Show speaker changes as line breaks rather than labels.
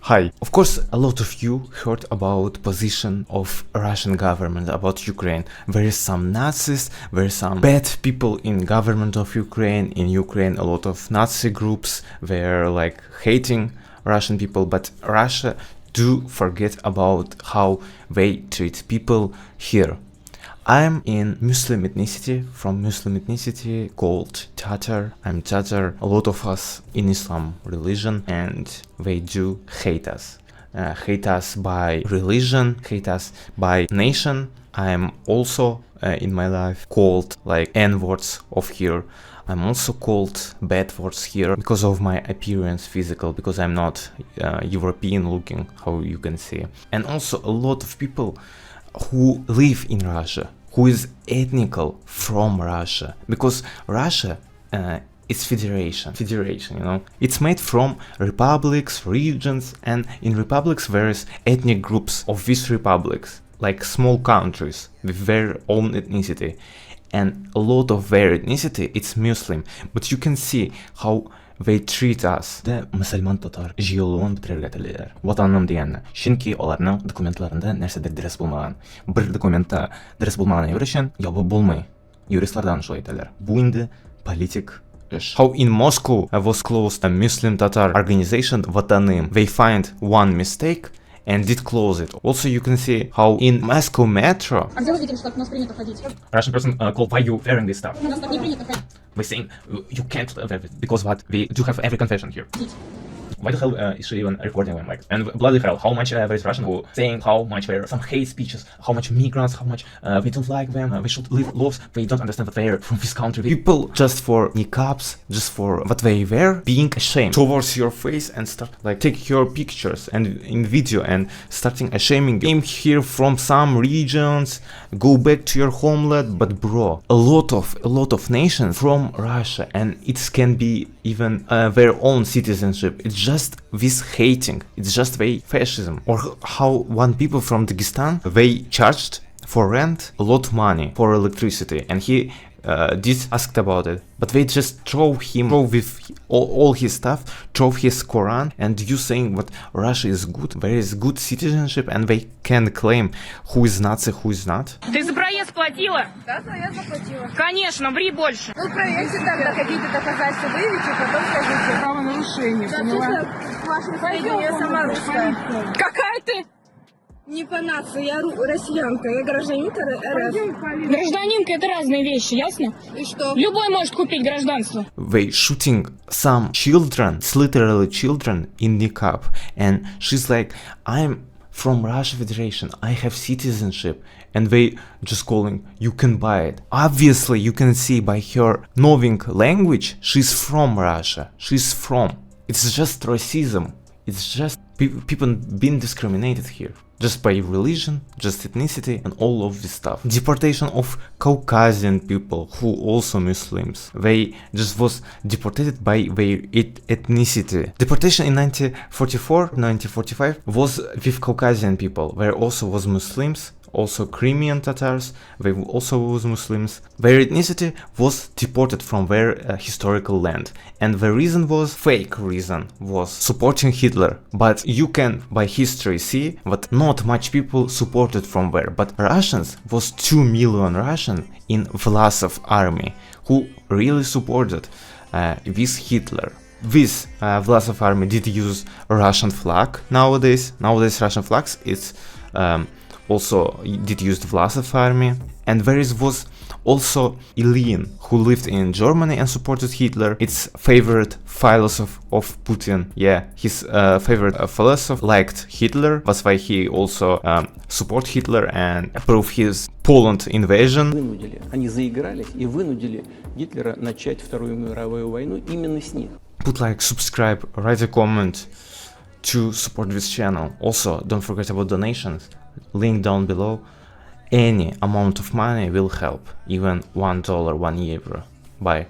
Hi. Of course, a lot of you heard about position of Russian government about Ukraine. There is some Nazis, there is some bad people in government of Ukraine. In Ukraine, a lot of Nazi groups, they're like hating Russian people, but Russia do forget about how they treat people here. I'm in Muslim ethnicity, from Muslim ethnicity called Tatar. I'm Tatar. A lot of us in Islam religion, and they do hate us. Hate us by religion, hate us by nation. I'm also in my life called like N-words of here. I'm also called bad words here because of my appearance, physical, because I'm not European looking, how you can see. And also a lot of people who live in Russia, who is ethnical from Russia, because Russia is federation, you know. It's made from republics, regions, and in republics there is ethnic groups of these republics, like small countries with their own ethnicity. And a lot of their ethnicity, it's Muslim, but you can see how they treat us.
Да мусульман татар жиолуан битирерге телилер. Ватаным дигәнне. Чөнки аларның документларында нәрсәдер дөрес булмаган. Бер документта дөрес булмаган өчен ябып булмый. Юристлардан шулай әйтәләр. Бу инде политик эш.
How in Moscow was closed a Muslim Tatar organization Vatanim. They find one mistake and did close it. Also, you can see how in Moscow metro.
Russian person called, why you wearing this stuff? We're saying you can't wear it because what? We do have every confession here. Why the hell is she even recording them like? And bloody hell, how much there is Russian who saying how much there are some hate speeches, how much migrants, how much we don't like them, we should live laws, they don't understand that they're from this country.
People just for Niqābs, just for what they wear, being ashamed towards your face and start like take your pictures and in video and starting ashaming. Came here from some regions, go back to your homeland, but bro, a lot of nations from Russia, and it can be even their own citizenship. It's just this hating, it's just the fascism. Or how one people from Dagestan, they charged for rent a lot of money for electricity, and he did asked about it, but they just drove with all his stuff, drove his Quran, and you saying what Russia is good, there is good citizenship, and they can claim who is Nazi, who is not.
Ты за проезд платила?
Да, я заплатила.
Конечно, ври больше.
Ну, проверьте тогда какие-то доказательства, выявите, потом скажите.
Правонарушение,
Да,
поняла?
честно, вашим сведениям, я сама русская.
Какая ты?
Не по нации, я россиянка, я гражданинка РФ.
Гражданинка — это разные вещи, ясно?
И что?
Любой может купить гражданство.
They shooting some children, it's literally children, in Niqāb, and she's like, I'm from Russia Federation, I have citizenship, and they just calling, you can buy it. Obviously, you can see by her knowing language, she's from Russia, she's from. It's just racism, it's just people being discriminated here. Just by religion, just ethnicity, and all of this stuff. Deportation of Caucasian people who also Muslims. They just was deported by their ethnicity. Deportation in 1944, 1945 was with Caucasian people. There also was Muslims, also Crimean Tatars, they also was Muslims. Their ethnicity was deported from their historical land. And the reason was, fake reason, was supporting Hitler. But you can, by history, see that not much people supported from there. But Russians, was 2 million Russians in Vlasov army, who really supported this Hitler. This Vlasov army did use Russian flag nowadays. Nowadays Russian flags, it's also did use the Vlasov army, and there was also Ilyin, who lived in Germany and supported Hitler. It's favorite philosopher of Putin. Yeah, his favorite philosopher liked Hitler. That's why he also support Hitler and approved his Poland invasion.
Они заигрались и вынудили Гитлера начать Вторую мировую войну именно с них.
Put like, subscribe, write a comment to support this channel. Also, don't forget about donations. Link down below. Any amount of money will help, even $1, €1. Bye.